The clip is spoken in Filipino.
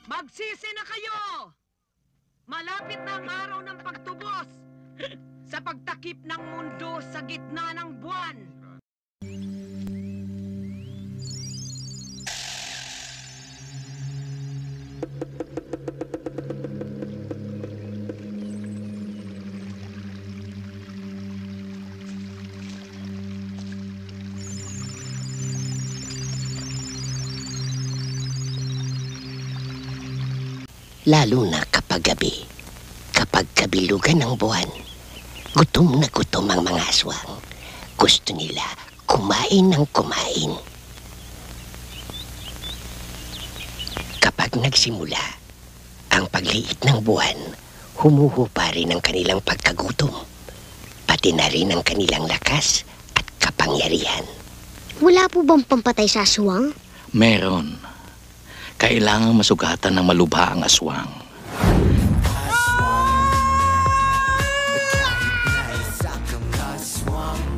Magsisi na kayo! Malapit na ang araw ng pagtubos sa pagtakip ng mundo sa gitna ng buwan. Lalo na kapag gabi, kapag kabilugan ng buwan, gutom na gutom ang mga aswang. Gusto nila kumain ng kumain. Kapag nagsimula ang pagliit ng buwan, humuhupa rin ang kanilang pagkagutom, pati na rin ang kanilang lakas at kapangyarihan. Wala po bang pampatay sa aswang? Meron. Kailangang masugatan ng malubha ang aswang.